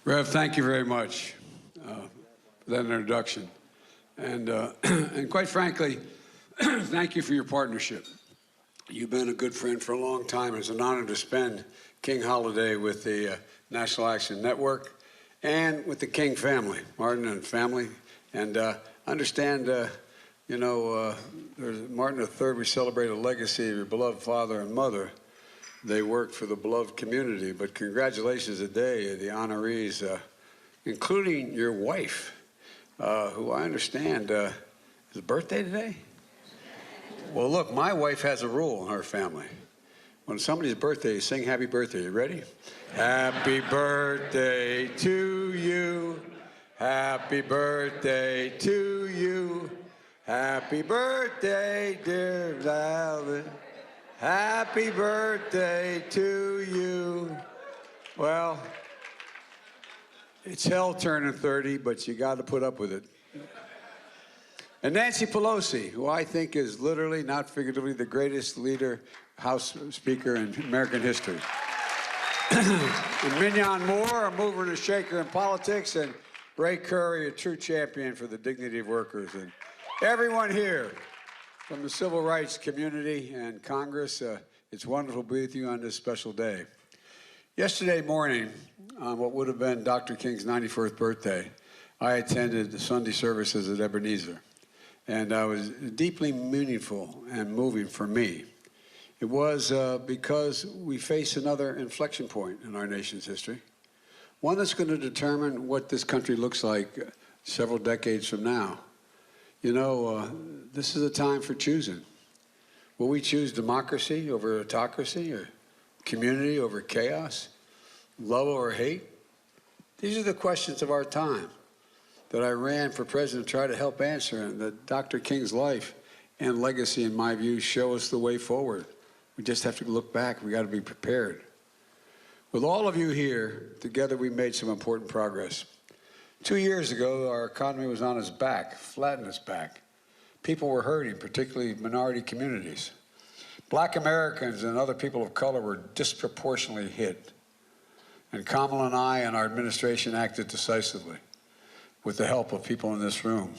Rev, thank you very much for that introduction. And, and quite frankly, thank you for your partnership. You've been a good friend for a long time. It's an honor to spend King Holiday with the National Action Network and with the King family, Martin and family. And understand, there's Martin III, we celebrate a legacy of your beloved father and mother. They worked for the beloved community, but congratulations today, the honorees, including your wife, who I understand is a birthday today? Well, look, my wife has a rule in her family. When somebody's birthday, you sing happy birthday. You ready? Happy birthday to you. Happy birthday to you. Happy birthday, dear Valen. Happy birthday to you. Well, it's hell turning 30, but you got to put up with it. And Nancy Pelosi, who I think is literally, not figuratively, the greatest leader, House Speaker in American history. And Mignon Moore, a mover and a shaker in politics, and Ray Curry, a true champion for the dignity of workers. And everyone here from the civil rights community and Congress, it's wonderful to be with you on this special day. Yesterday morning, on what would have been Dr. King's 91st birthday, I attended the Sunday services at Ebenezer. And it was deeply meaningful and moving for me. It was because we face another inflection point in our nation's history, one that's going to determine what this country looks like several decades from now. You know, this is a time for choosing. Will we choose democracy over autocracy, or community over chaos, love over hate? These are the questions of our time that I ran for president to try to help answer, and that Dr. King's life and legacy, in my view, show us the way forward. We just have to look back. We got to be prepared. With all of you here, together we made some important progress. 2 years ago, our economy was on its back, flat on its back. People were hurting, particularly minority communities. Black Americans and other people of color were disproportionately hit. And Kamala and I and our administration acted decisively, with the help of people in this room,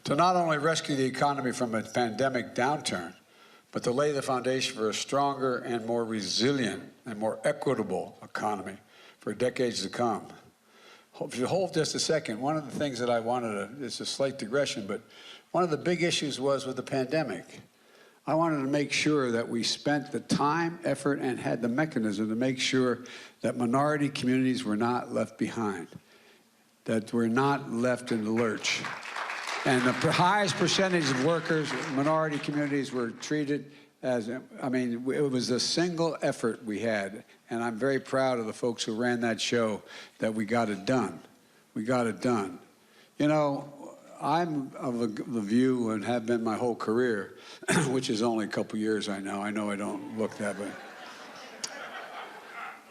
to not only rescue the economy from a pandemic downturn, but to lay the foundation for a stronger and more resilient and more equitable economy for decades to come. If you hold just a second, one of the things that I wanted to, it's a slight digression, but one of the big issues was with the pandemic. I wanted to make sure that we spent the time, effort, and had the mechanism to make sure that minority communities were not left behind, that we're not left in the lurch. And the highest percentage of workers, minority communities, were treated as, I mean, it was a single effort we had. And I'm very proud of the folks who ran that show, that we got it done. We got it done. You know, I'm of the view, and have been my whole career, which is only a couple years, I know I don't look that way.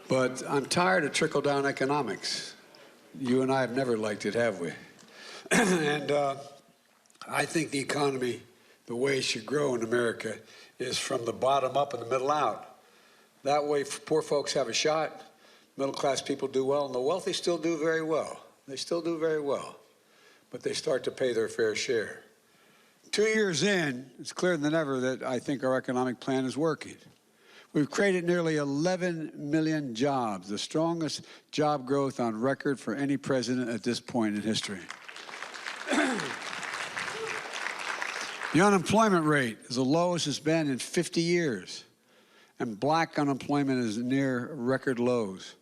But I'm tired of trickle-down economics. You and I have never liked it, have we? And I think the economy, the way it should grow in America, is from the bottom up and the middle out. That way, poor folks have a shot, middle-class people do well, and the wealthy still do very well. They still do very well, but they start to pay their fair share. 2 years in, it's clearer than ever that I think our economic plan is working. We've created nearly 11 million jobs, the strongest job growth on record for any president at this point in history. The unemployment rate is the lowest it's been in 50 years, and black unemployment is near record lows.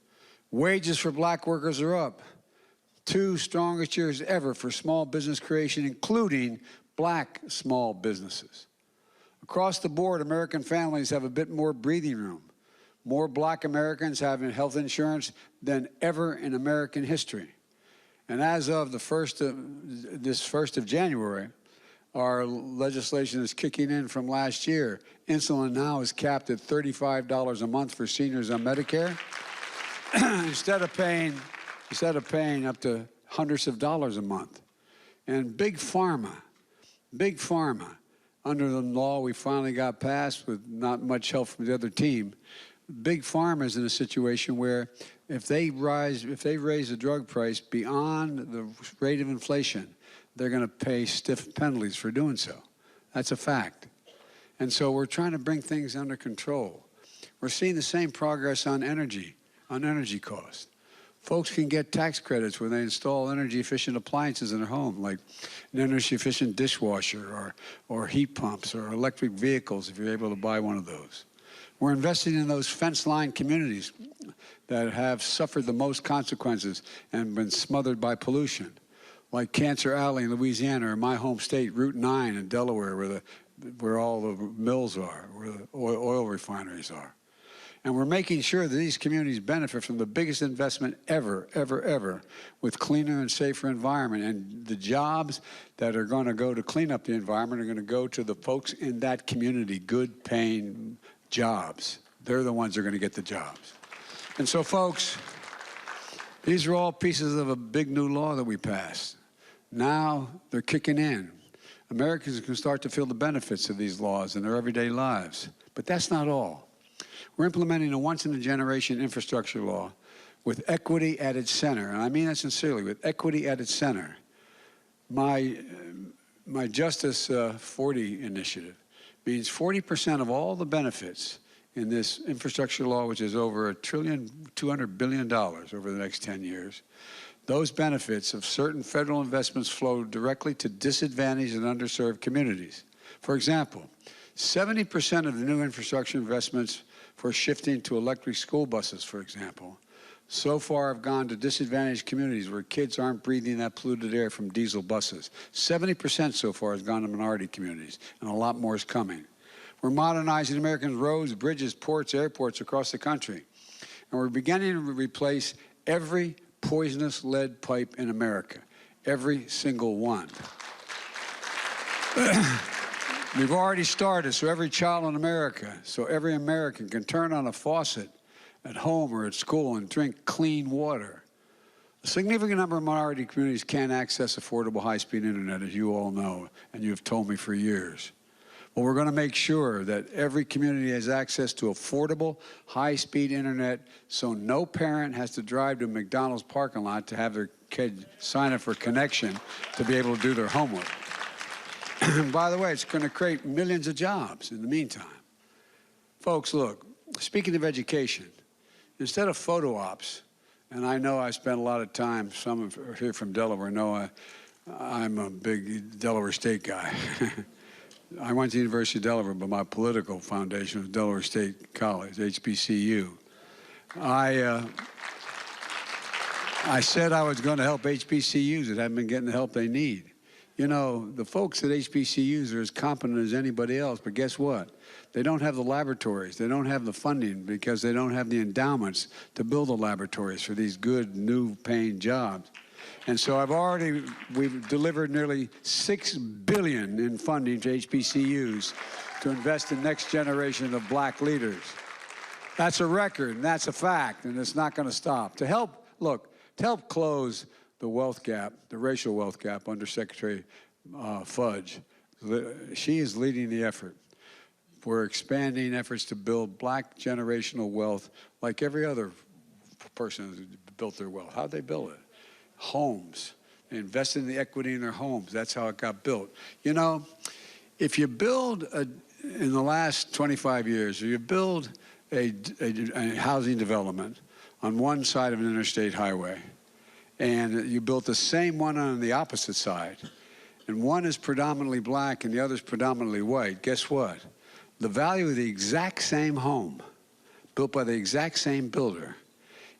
Wages for black workers are up. 2 strongest years ever for small business creation, including black small businesses. Across the board, American families have a bit more breathing room. More black Americans have health insurance than ever in American history. And as of this 1st of January, our legislation is kicking in from last year. Insulin now is capped at $35 a month for seniors on Medicare, instead of paying up to hundreds of dollars a month. And big pharma, under the law we finally got passed with not much help from the other team, big pharma is in a situation where if they raise the drug price beyond the rate of inflation, they're going to pay stiff penalties for doing so. That's a fact. And so we're trying to bring things under control. We're seeing the same progress on energy costs. Folks can get tax credits when they install energy-efficient appliances in their home, like an energy-efficient dishwasher or heat pumps or electric vehicles if you're able to buy one of those. We're investing in those fence-line communities that have suffered the most consequences and been smothered by pollution, like Cancer Alley in Louisiana, or my home state, Route 9 in Delaware, where all the mills are, where the oil refineries are. And we're making sure that these communities benefit from the biggest investment ever, ever, ever, with cleaner and safer environment. And the jobs that are going to go to clean up the environment are going to go to the folks in that community, good paying jobs. They're the ones that are going to get the jobs. And so, folks, these are all pieces of a big new law that we passed. Now they're kicking in. Americans can start to feel the benefits of these laws in their everyday lives. But that's not all. We're implementing a once-in-a-generation infrastructure law with equity at its center, and I mean that sincerely, with equity at its center. My Justice 40 initiative means 40% of all the benefits in this infrastructure law, which is over $1.2 trillion over the next 10 years, those benefits of certain federal investments flow directly to disadvantaged and underserved communities. For example, 70% of the new infrastructure investments for shifting to electric school buses, for example, so far have gone to disadvantaged communities where kids aren't breathing that polluted air from diesel buses. 70% so far has gone to minority communities, and a lot more is coming. We're modernizing American roads, bridges, ports, airports across the country. And we're beginning to replace every poisonous lead pipe in America, every single one. We've already started, so every child in America, so every American can turn on a faucet at home or at school and drink clean water. A significant number of minority communities can't access affordable high-speed internet, as you all know, and you've told me for years. Well, we're going to make sure that every community has access to affordable, high-speed internet, so no parent has to drive to a McDonald's parking lot to have their kid sign up for connection to be able to do their homework. By the way, it's going to create millions of jobs in the meantime. Folks, look, speaking of education, instead of photo ops, and I know I spent a lot of time, some here from Delaware know I'm a big Delaware State guy. I went to the University of Delaware, but my political foundation was Delaware State College, HBCU. I said I was going to help HBCUs that haven't been getting the help they need. You know, the folks at HBCUs are as competent as anybody else, but guess what? They don't have the laboratories. They don't have the funding because they don't have the endowments to build the laboratories for these good, new paying jobs. And so we've delivered nearly $6 billion in funding to HBCUs to invest in next generation of black leaders. That's a record, and that's a fact, and it's not going to stop. To help close the wealth gap, the racial wealth gap under Secretary Fudge, she is leading the effort. We're expanding efforts to build black generational wealth like every other person who built their wealth. How'd they build it? Homes. They invested in the equity in their homes. That's how it got built. You know, if you build, in the last 25 years, if you build a housing development on one side of an interstate highway, and you built the same one on the opposite side, and one is predominantly black and the other is predominantly white, guess what? The value of the exact same home, built by the exact same builder,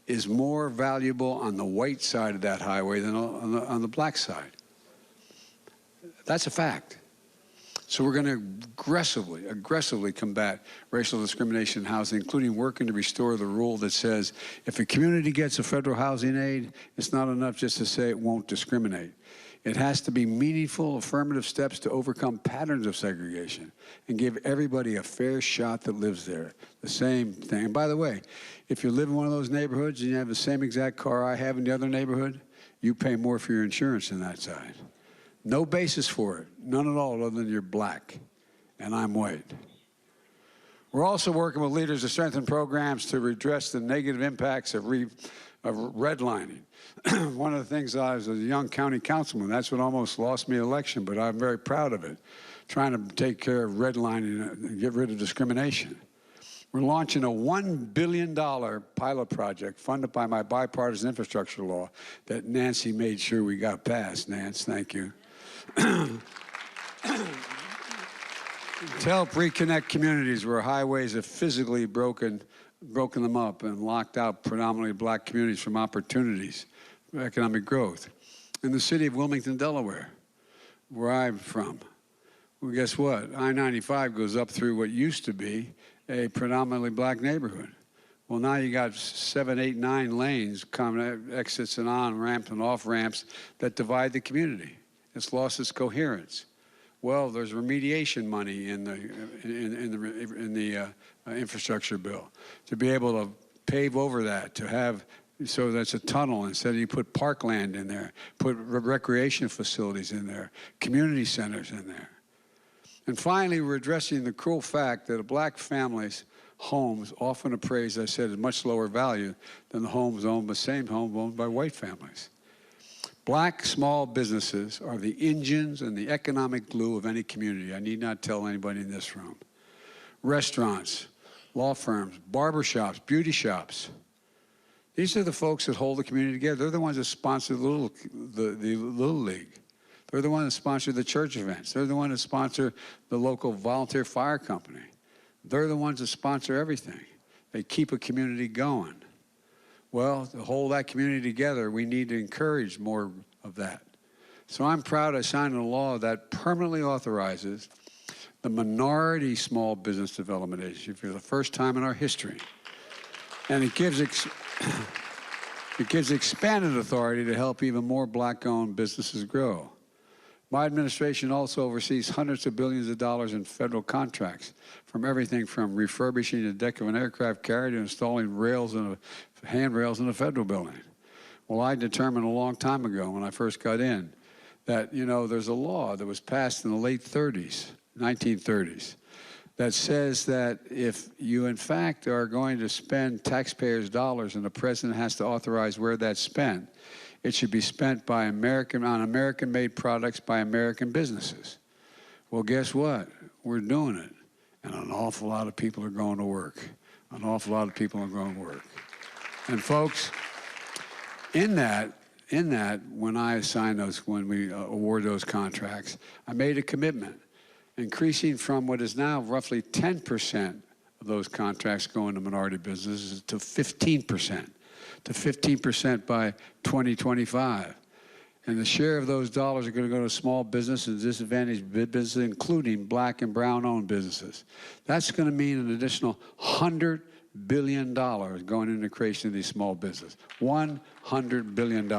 is more valuable on the white side of that highway than on the black side. That's a fact. So we're going to aggressively combat racial discrimination in housing, including working to restore the rule that says if a community gets a federal housing aid, it's not enough just to say it won't discriminate. It has to be meaningful, affirmative steps to overcome patterns of segregation and give everybody a fair shot that lives there. The same thing. And by the way, if you live in one of those neighborhoods and you have the same exact car I have in the other neighborhood, you pay more for your insurance than that side. No basis for it, none at all, other than you're black and I'm white. We're also working with leaders to strengthen programs to redress the negative impacts of redlining. One of the things, I was a young county councilman, that's what almost lost me an election, but I'm very proud of it, trying to take care of redlining and get rid of discrimination. We're launching a $1 billion pilot project funded by my bipartisan infrastructure law that Nancy made sure we got passed. Nance, thank you. To help reconnect communities where highways have physically broken them up and locked out predominantly black communities from opportunities for economic growth. In the city of Wilmington, Delaware, where I'm from, well, guess what? I-95 goes up through what used to be a predominantly black neighborhood. Well, now you got 7, 8, 9 lanes, common exits and on ramps and off ramps that divide the community. It's lost its coherence. Well, there's remediation money in the infrastructure bill to be able to pave over that, to have so that's a tunnel instead of you put parkland in there, put recreation facilities in there, community centers in there. And finally, we're addressing the cruel fact that a black family's homes often appraised, as I said, at much lower value than the homes owned, the same home owned by white families. Black small businesses are the engines and the economic glue of any community. I need not tell anybody in this room. Restaurants, law firms, barbershops, beauty shops. These are the folks that hold the community together. They're the ones that sponsor the Little League. They're the ones that sponsor the church events. They're the ones that sponsor the local volunteer fire company. They're the ones that sponsor everything. They keep a community going. Well, to hold that community together, we need to encourage more of that. So I'm proud I signed a law that permanently authorizes the Minority Small Business Development Agency for the first time in our history. And it gives expanded authority to help even more black-owned businesses grow. My administration also oversees hundreds of billions of dollars in federal contracts, from everything from refurbishing the deck of an aircraft carrier to installing handrails in a federal building. Well, I determined a long time ago when I first got in that, you know, there's a law that was passed in the late 1930s, that says that if you, in fact, are going to spend taxpayers' dollars and the president has to authorize where that's spent, it should be spent on American-made products by American businesses. Well, guess what? We're doing it. And an awful lot of people are going to work. An awful lot of people are going to work. And folks, in that, when I sign those, when we award those contracts, I made a commitment, increasing from what is now roughly 10% of those contracts going to minority businesses to 15%. To 15% by 2025. And the share of those dollars are going to go to small business and disadvantaged businesses, including black and brown-owned businesses. That's going to mean an additional $100 billion going into the creation of these small businesses. $100 billion.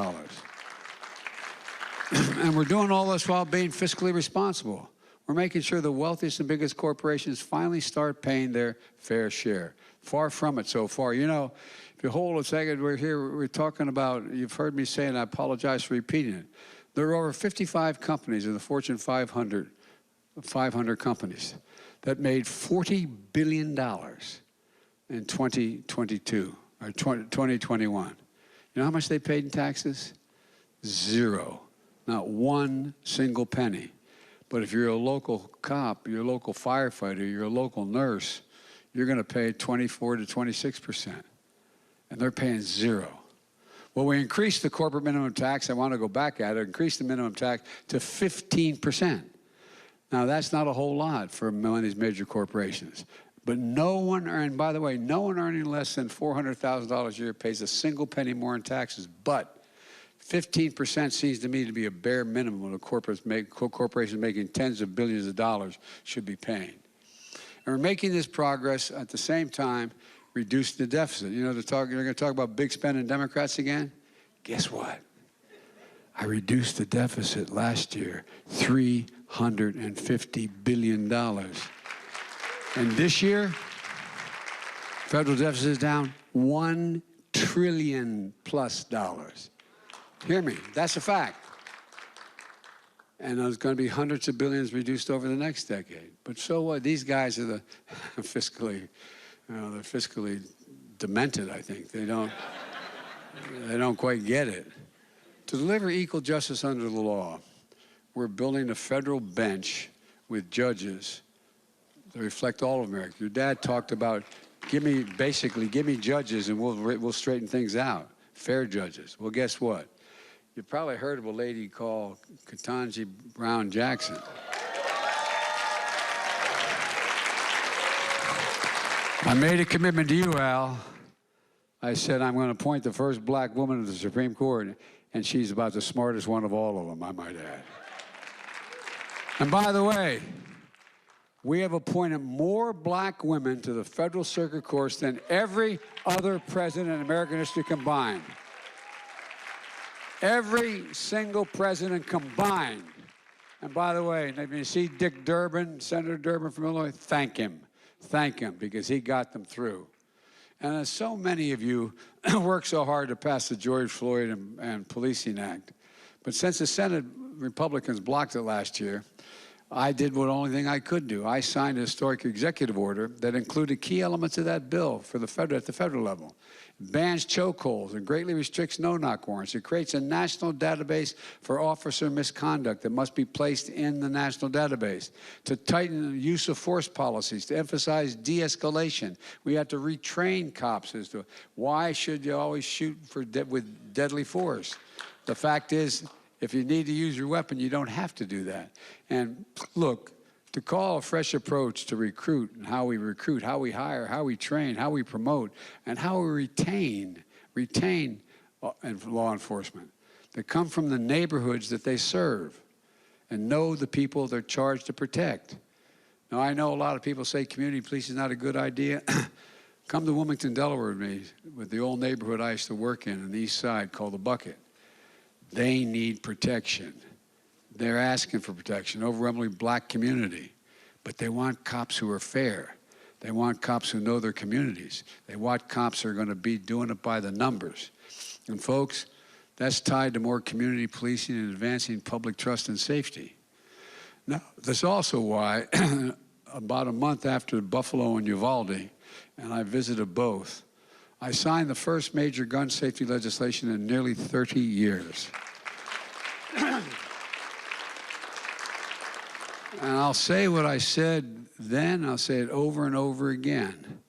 And we're doing all this while being fiscally responsible. We're making sure the wealthiest and biggest corporations finally start paying their fair share. Far from it so far. You know, if you hold a second, we're talking about, you've heard me say, and I apologize for repeating it. There are over 55 companies in the Fortune 500 companies that made $40 billion in 2022, or 2021. You know how much they paid in taxes? Zero. Not one single penny. But if you're a local cop, you're a local firefighter, you're a local nurse, you're going to pay 24 to 26%. And they're paying zero. Well, we increased the corporate minimum tax. I want to go back at it. Increased the minimum tax to 15%. Now, that's not a whole lot for one of these major corporations. But no one, and by the way, no one earning less than $400,000 a year pays a single penny more in taxes. But 15% seems to me to be a bare minimum when a corporation making tens of billions of dollars should be paying. And we're making this progress at the same time reduce the deficit. You know, they're going to talk about big spending Democrats again? Guess what? I reduced the deficit last year, $350 billion. And this year, federal deficit is down $1 trillion plus. Hear me, that's a fact. And there's going to be hundreds of billions reduced over the next decade. But so what? These guys are the fiscally, they're fiscally demented, I think. They don't quite get it. To deliver equal justice under the law, we're building a federal bench with judges that reflect all of America. Your dad talked about, give me judges and we'll straighten things out. Fair judges. Well, guess what? You've probably heard of a lady called Ketanji Brown Jackson. I made a commitment to you, Al. I said I'm going to appoint the first black woman to the Supreme Court, and she's about the smartest one of all of them, I might add. And by the way, we have appointed more black women to the federal circuit courts than every other president in American history combined. Every single president combined. And by the way, if you see Dick Durbin, Senator Durbin from Illinois, thank him. Thank him, because he got them through. And so many of you worked so hard to pass the George Floyd and Policing Act. But since the Senate Republicans blocked it last year, I did what only thing I could do. I signed a historic executive order that included key elements of that bill for the at the federal level. It bans chokeholds and greatly restricts no-knock warrants. It creates a national database for officer misconduct that must be placed in the national database. To tighten the use of force policies, to emphasize de-escalation. We have to retrain cops as to why should you always shoot with deadly force. The fact is, if you need to use your weapon, you don't have to do that. And look, to call a fresh approach to recruit, and how we hire, how we train, how we promote, and how we retain law enforcement that come from the neighborhoods that they serve and know the people they're charged to protect. Now, I know a lot of people say community police is not a good idea. Come to Wilmington, Delaware with me, with the old neighborhood I used to work in on the east side called the Bucket. They need protection. They're asking for protection, overwhelmingly black community. But they want cops who are fair. They want cops who know their communities. They want cops who are going to be doing it by the numbers. And folks, that's tied to more community policing and advancing public trust and safety. Now, that's also why about a month after Buffalo and Uvalde, and I visited both, I signed the first major gun safety legislation in nearly 30 years. And I'll say what I said then, I'll say it over and over again.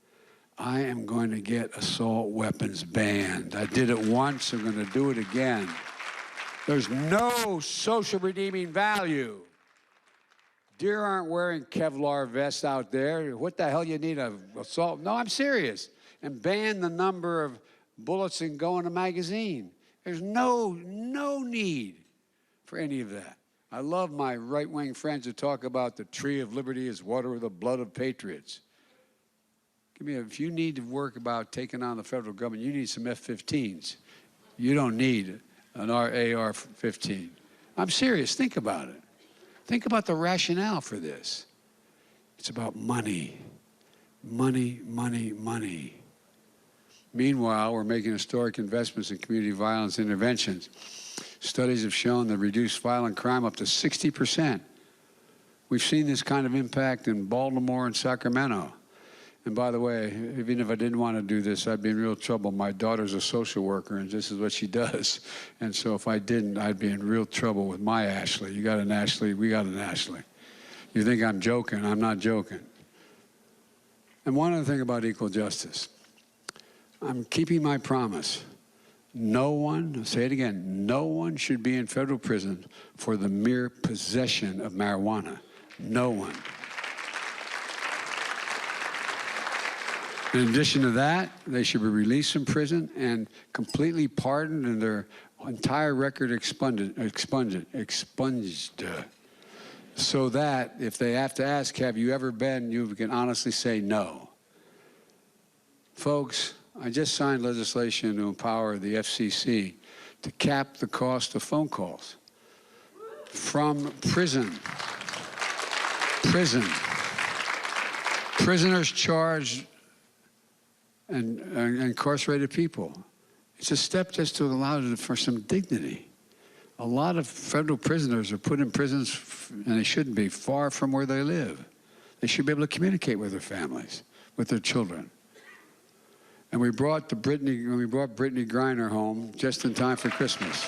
I am going to get assault weapons banned. I did it once, I'm going to do it again. There's no social redeeming value. Deer aren't wearing Kevlar vests out there. What the hell you need an assault? No, I'm serious. And ban the number of bullets that go in a magazine. There's no need for any of that. I love my right-wing friends who talk about the tree of liberty is water with the blood of patriots. If you need to work about taking on the federal government, you need some F-15s. You don't need an AR-15. I'm serious. Think about it. Think about the rationale for this. It's about money. Money, money, money. Meanwhile, we're making historic investments in community violence interventions. Studies have shown that reduced violent crime up to 60%. We've seen this kind of impact in Baltimore and Sacramento. And by the way, even if I didn't want to do this, I'd be in real trouble. My daughter's a social worker, and this is what she does. And so if I didn't, I'd be in real trouble with my Ashley. You got an Ashley, we got an Ashley. You think I'm joking? I'm not joking. And one other thing about equal justice. I'm keeping my promise. No one, I'll say it again, no one should be in federal prison for the mere possession of marijuana. No one. In addition to that, they should be released from prison and completely pardoned and their entire record expunged. So that if they have to ask, have you ever been, you can honestly say no. Folks, I just signed legislation to empower the FCC to cap the cost of phone calls from prisoners charged and incarcerated people. It's a step just to allow for some dignity. A lot of federal prisoners are put in prisons, and they shouldn't be, far from where they live. They should be able to communicate with their families, with their children. And we brought Brittany Griner home just in time for Christmas.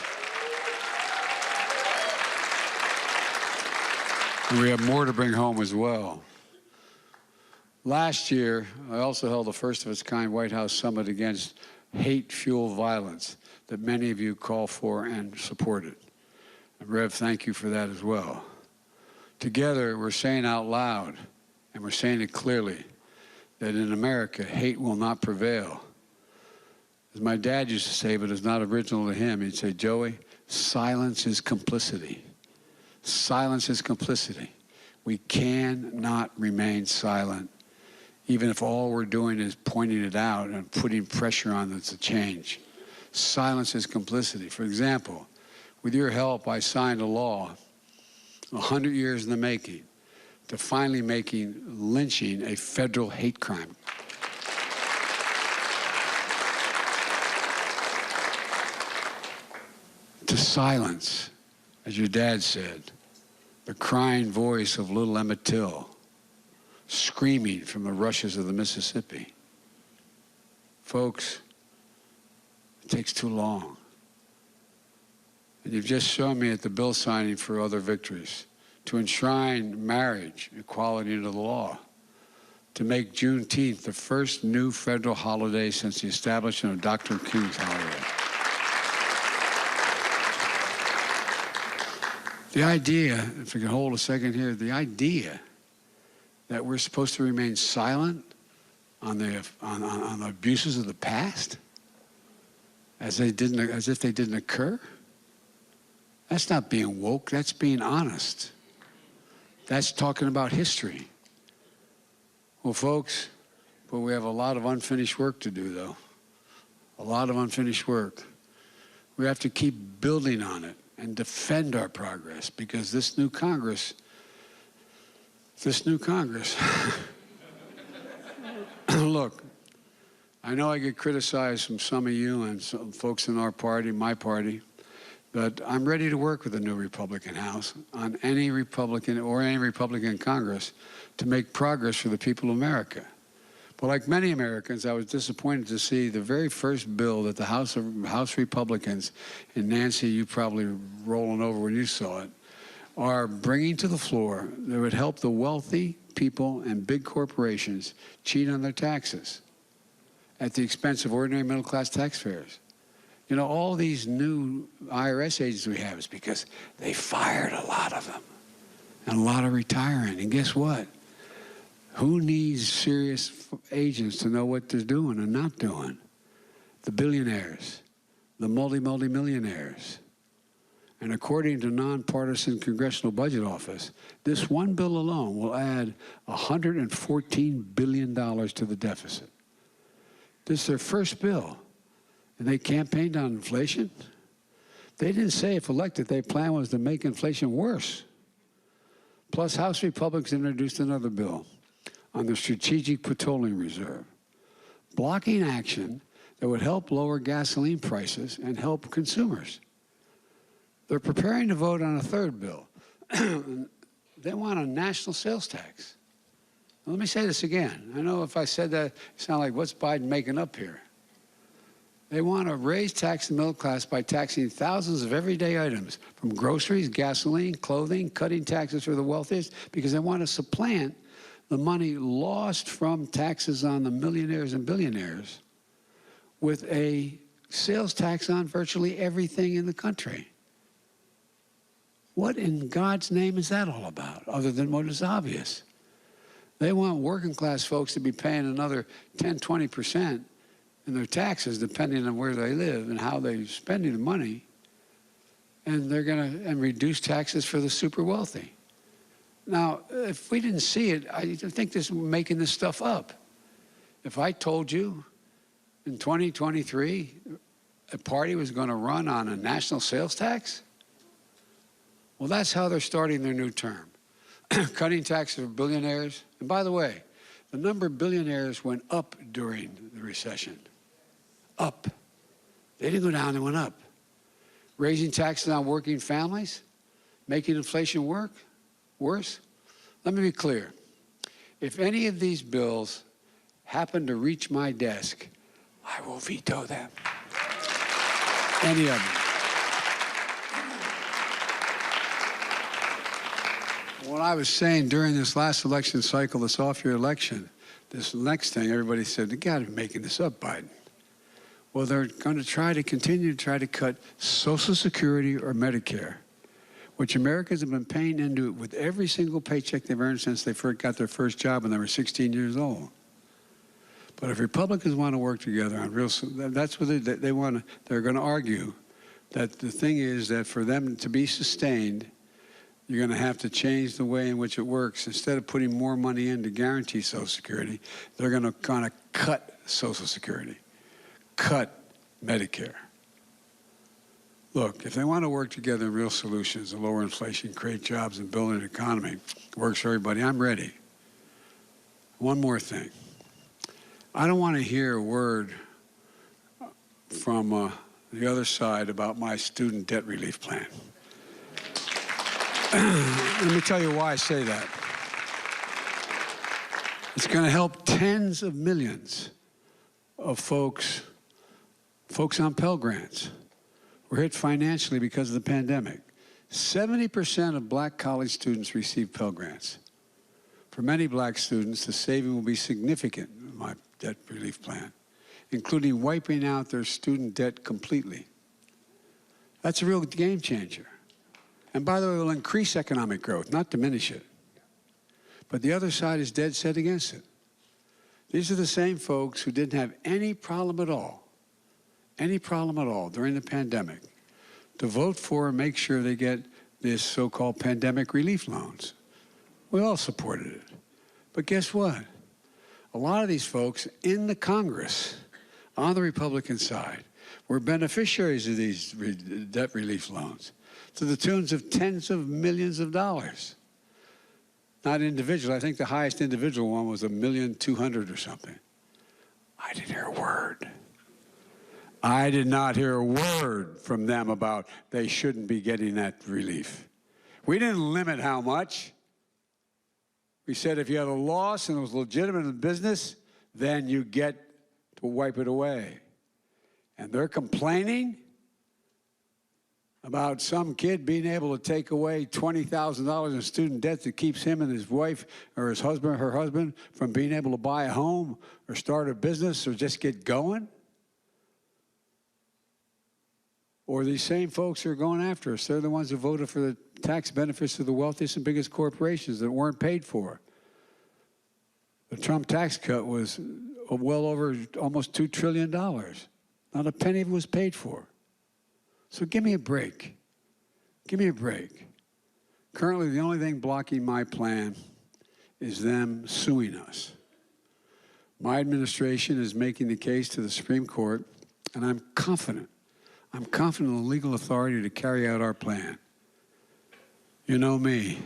And we have more to bring home as well. Last year, I also held the first of its kind White House summit against hate-fueled violence that many of you call for and supported. And Rev, thank you for that as well. Together, we're saying out loud, and we're saying it clearly, that in America, hate will not prevail. As my dad used to say, but it's not original to him, he'd say, Joey, silence is complicity. Silence is complicity. We cannot remain silent, even if all we're doing is pointing it out and putting pressure on it to change. Silence is complicity. For example, with your help, I signed a law, 100 years in the making, to finally making lynching a federal hate crime. To silence, as your dad said, the crying voice of little Emmett Till, screaming from the rushes of the Mississippi. Folks, it takes too long. And you've just shown me at the bill signing for other victories, to enshrine marriage equality into the law, to make Juneteenth the first new federal holiday since the establishment of Dr. King's holiday. The idea, if we can hold a second here, the idea that we're supposed to remain silent on the abuses of the past, as if they didn't occur, that's not being woke, that's being honest. That's talking about history. Well, folks, but we have a lot of unfinished work to do, though. A lot of unfinished work. We have to keep building on it and defend our progress, because this new Congress, look, I know I get criticized from some of you and some folks in our party, my party, but I'm ready to work with the new Republican House on any Republican or any Republican Congress to make progress for the people of America. But like many Americans, I was disappointed to see the very first bill that the House Republicans, and Nancy, you probably rolling over when you saw it, are bringing to the floor that would help the wealthy people and big corporations cheat on their taxes at the expense of ordinary middle-class taxpayers. You know, all these new IRS agents we have is because they fired a lot of them and a lot of retiring. And guess what? Who needs serious agents to know what they're doing and not doing? The billionaires, the multi-millionaires. And according to nonpartisan Congressional Budget Office, this one bill alone will add $114 billion to the deficit. This is their first bill. And they campaigned on inflation. They didn't say if elected their plan was to make inflation worse. Plus, House Republicans introduced another bill on the Strategic Petroleum Reserve, blocking action that would help lower gasoline prices and help consumers. They're preparing to vote on a third bill. They want a national sales tax. Now, let me say this again. I know if I said that, it sounds like, what's Biden making up here? They want to raise tax the middle class by taxing thousands of everyday items, from groceries, gasoline, clothing, cutting taxes for the wealthiest, because they want to supplant the money lost from taxes on the millionaires and billionaires with a sales tax on virtually everything in the country. What in God's name is that all about, other than what is obvious? They want working class folks to be paying another 10, 20% in their taxes, depending on where they live and how they're spending the money. And they're going to reduce taxes for the super wealthy. Now, if we didn't see it, I think this is making this stuff up. If I told you in 2023 a party was going to run on a national sales tax, well, that's how they're starting their new term. Cutting taxes for billionaires. And by the way, the number of billionaires went up during the recession. Up. They didn't go down, they went up. Raising taxes on working families? Making inflation worse? Let me be clear. If any of these bills happen to reach my desk, I will veto them. Any of them. What I was saying during this last election cycle, this off-year election, this next thing, everybody said, you got to be making this up, Biden. Well, they're going to continue to cut Social Security or Medicare, which Americans have been paying into with every single paycheck they've earned since they first got their first job when they were 16 years old. But if Republicans want to work together on that's what they want to, they're going to argue that the thing is that for them to be sustained, you're going to have to change the way in which it works. Instead of putting more money in to guarantee Social Security, they're going to kind of cut Social Security, cut Medicare. Look, if they want to work together in real solutions to lower inflation, create jobs, and build an economy that works for everybody, I'm ready. One more thing. I don't want to hear a word from the other side about my student debt relief plan. Let me tell you why I say that. It's going to help tens of millions of folks on Pell Grants. We're hit financially because of the pandemic. 70% of black college students receive Pell Grants. For many black students, the saving will be significant in my debt relief plan, including wiping out their student debt completely. That's a real game changer. And by the way, it will increase economic growth, not diminish it. But the other side is dead set against it. These are the same folks who didn't have any problem at all during the pandemic to vote for and make sure they get this so-called pandemic relief loans. We all supported it. But guess what? A lot of these folks in the Congress on the Republican side were beneficiaries of these debt relief loans to the tunes of tens of millions of dollars. Not individual. I think the highest individual one was $1,200,000 or something. I didn't hear a word. I did not hear a word from them about they shouldn't be getting that relief. We didn't limit how much. We said if you had a loss and it was legitimate in business, then you get to wipe it away. And they're complaining about some kid being able to take away $20,000 in student debt that keeps him and his wife or his husband, her husband, from being able to buy a home or start a business or just get going? Or these same folks who are going after us, they're the ones who voted for the tax benefits of the wealthiest and biggest corporations that weren't paid for. The Trump tax cut was well over almost $2 trillion. Not a penny of it was paid for. So give me a break. Give me a break. Currently, the only thing blocking my plan is them suing us. My administration is making the case to the Supreme Court, and I'm confident in the legal authority to carry out our plan. You know me.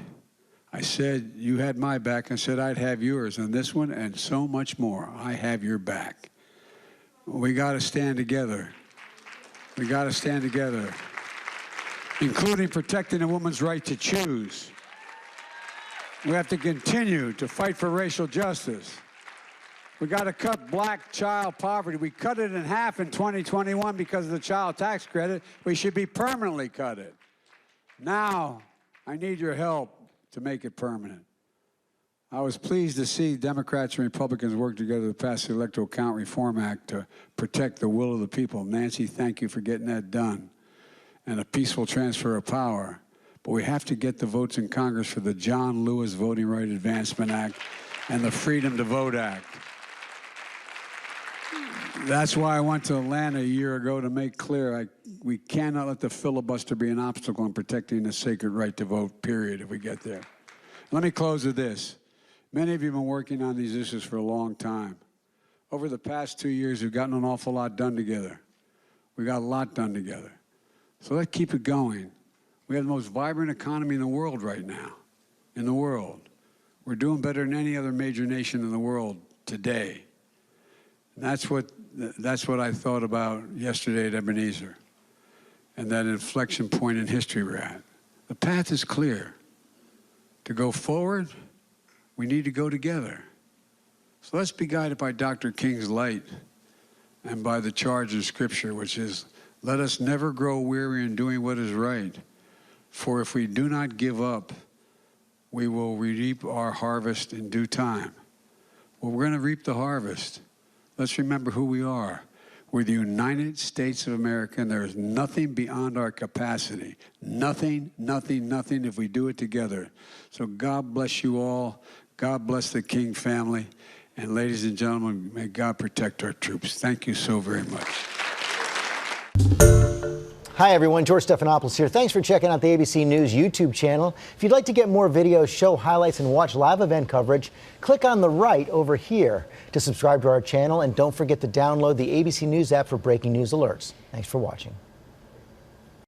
I said you had my back. I said I'd have yours on this one and so much more. I have your back. We got to stand together. We got to stand together, including protecting a woman's right to choose. We have to continue to fight for racial justice. We got to cut black child poverty. We cut it in half in 2021 because of the child tax credit. We should be permanently cut it. Now, I need your help to make it permanent. I was pleased to see Democrats and Republicans work together to pass the Electoral Count Reform Act to protect the will of the people. Nancy, thank you for getting that done, and a peaceful transfer of power. But we have to get the votes in Congress for the John Lewis Voting Right Advancement Act and the Freedom to Vote Act. That's why I went to Atlanta a year ago to make clear we cannot let the filibuster be an obstacle in protecting the sacred right to vote, period, if we get there. Let me close with this. Many of you have been working on these issues for a long time. Over the past 2 years, we've gotten an awful lot done together. We got a lot done together. So let's keep it going. We have the most vibrant economy in the world right now, in the world. We're doing better than any other major nation in the world today. And that's what I thought about yesterday at Ebenezer. and that inflection point in history we're at. The path is clear. To go forward, we need to go together. So let's be guided by Dr. King's light and by the charge of Scripture, which is, let us never grow weary in doing what is right, for if we do not give up, we will reap our harvest in due time. Well, we're going to reap the harvest. Let's remember who we are. We're the United States of America, and there is nothing beyond our capacity. Nothing, nothing, nothing if we do it together. So God bless you all. God bless the King family. And ladies and gentlemen, may God protect our troops. Thank you so very much. Hi, everyone. George Stephanopoulos here. Thanks for checking out the ABC News YouTube channel. If you'd like to get more videos, show highlights, and watch live event coverage, click on the right over here to subscribe to our channel. And don't forget to download the ABC News app for breaking news alerts. Thanks for watching.